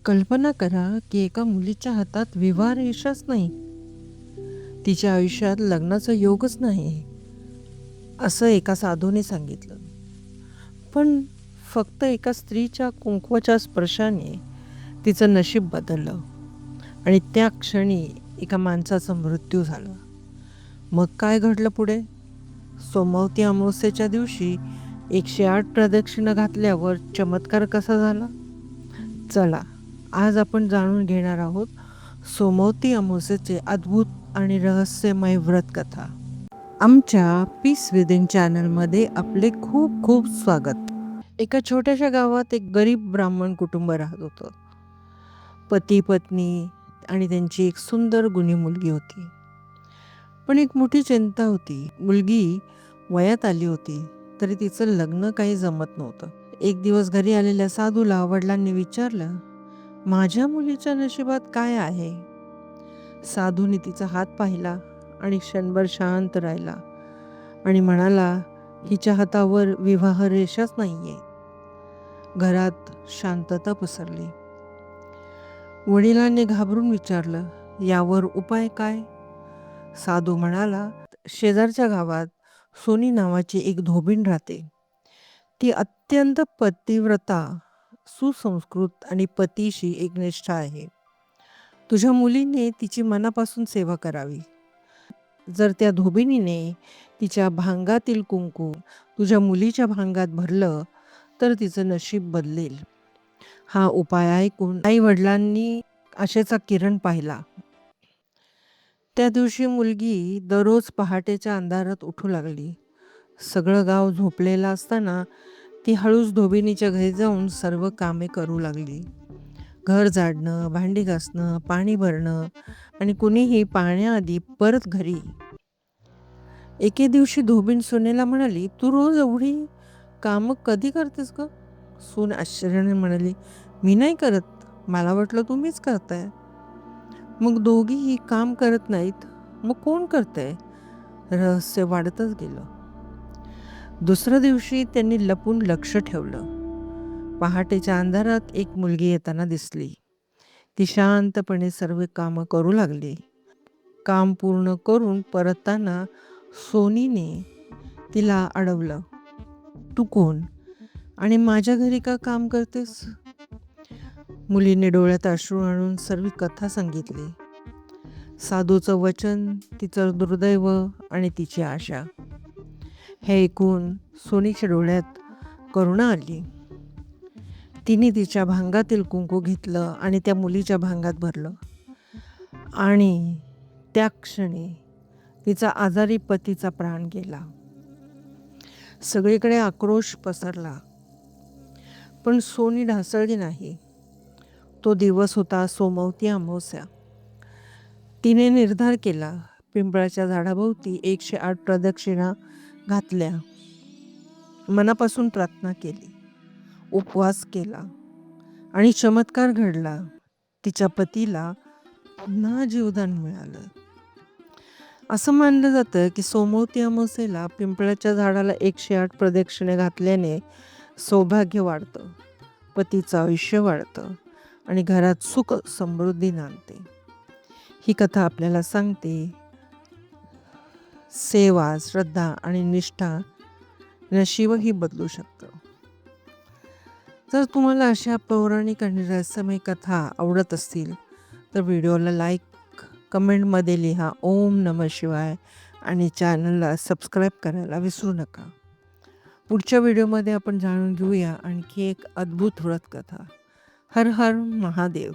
कल्पना करा की एका मुलीच्या हातात विवाह रेषाच नाही, तिच्या आयुष्यात लग्नाचा योगच नाही, असं एका साधूने सांगितलं. पण फक्त एका स्त्रीच्या कुंकवाच्या स्पर्शाने तिचं नशीब बदललं आणि त्या क्षणी एका माणसाचा मृत्यू झाला. मग काय घडलं पुढे? सोमवती अमावस्येच्या दिवशी 108 प्रदक्षिणा घातल्यावर चमत्कार कसा झाला? चला, आज आपण जाणून घेणार आहोत सोमवती अमावस्येचे अद्भुत आणि रहस्यमय व्रत कथा. आमच्या पीस विदिन चॅनलमध्ये आपले खूप खूप स्वागत. एका छोट्याशा गावात एक गरीब ब्राह्मण कुटुंब राहत होतं. पती पत्नी आणि त्यांची एक सुंदर गुणी मुलगी होती. पण एक मोठी चिंता होती. मुलगी वयात आली होती तरी तिचं लग्न काही जमत नव्हतं. एक दिवस घरी आलेल्या साधूला वडिलांनी विचारलं, माझ्या मुलीच्या नशिबात काय आहे? साधूने तिचा हात पाहिला आणि क्षणभर शांत राहिला आणि म्हणाला, हिच्या हातावर विवाह रेषाच नाहीये. घरात शांतता पसरली. वडिलांनी घाबरून विचारलं, यावर उपाय काय? साधू म्हणाला, शेजारच्या गावात सोनी नावाची एक धोबीण राहते. ती अत्यंत पतिव्रता, सुसंस्कृत आणि पतीशी एकनिष्ठ आहे. तुझ्या मुलीने तिची मनापासून सेवा करावी. जर त्या धोबिणीने तिच्या भांगातील कुंकू तुझ्या मुलीच्या भांगात भरलं तर तिचं नशीब बदलेल. हा उपाय ऐकून आई वडिलांनी आशेचा किरण पाहिला. त्या दिवशी मुलगी दररोज पहाटेच्या अंधारात उठू लागली. सगळं गाव झोपलेलं असताना ती हळूच धोबिणीच्या घरी जाऊन सर्व कामे करू लागली. घर झाडणं, भांडी घासणं, पाणी भरणं आणि कुणीही पाहण्याआधी परत घरी. एके दिवशी धोबीण सुनेला म्हणाली, तू रोज एवढी कामं कधी करतेस ग? सून आश्चर्याने म्हणाली, मी नाही करत, मला वाटलं तुम्हीच करताय. मग दोघीही काम करत नाहीत, मग कोण करतंय? रहस्य वाढतच गेलं. दुसऱ्या दिवशी त्यांनी लपून लक्ष ठेवलं. पहाटेच्या अंधारात एक मुलगी येताना दिसली. ती शांतपणे सर्व कामं करू लागली. काम पूर्ण करून परतताना सोनीने तिला अडवलं, तू कोण आणि माझ्या घरी का काम करतेस? मुलीने डोळ्यात अश्रू आणून सर्व कथा सांगितली. साधूचं वचन, तिचं दुर्दैव आणि तिची आशा. हे ऐकून सोनीच्या डोळ्यात करुणा आली. तिने तिच्या भांगातील कुंकू घेतलं आणि त्या मुलीच्या भांगात भरलं आणि त्या क्षणी तिचा आजारी पतीचा प्राण गेला. सगळीकडे आक्रोश पसरला. पण सोनी ढासळली नाही. तो दिवस होता सोमवती अमावस्या. तिने निर्धार केला, पिंपळाच्या झाडाभोवती 108 प्रदक्षिणा घातल्या, मनापासून प्रार्थना केली, उपवास केला आणि चमत्कार घडला. तिच्या पतीला पुन्हा जीवदान मिळालं. असं मानलं जातं की सोमवती अमावस्येला पिंपळाच्या झाडाला 108 प्रदक्षिणे घातल्याने सौभाग्य वाढतं, पतीचं आयुष्य वाढतं आणि घरात सुख समृद्धी नांदते. ही कथा आपल्याला सांगते, सेवा, श्रद्धा आणि निष्ठा नशीबही बदलू शकतं. जर तुम्हाला अशा पौराणिक आणि रहस्यमय कथा आवडत असतील तर व्हिडिओला लाईक, कमेंटमध्ये लिहा ओम नमः शिवाय आणि चॅनलला सबस्क्राईब करायला विसरू नका. पुढच्या व्हिडिओमध्ये आपण जाणून घेऊया आणखी एक अद्भुत व्रत कथा. हर हर महादेव.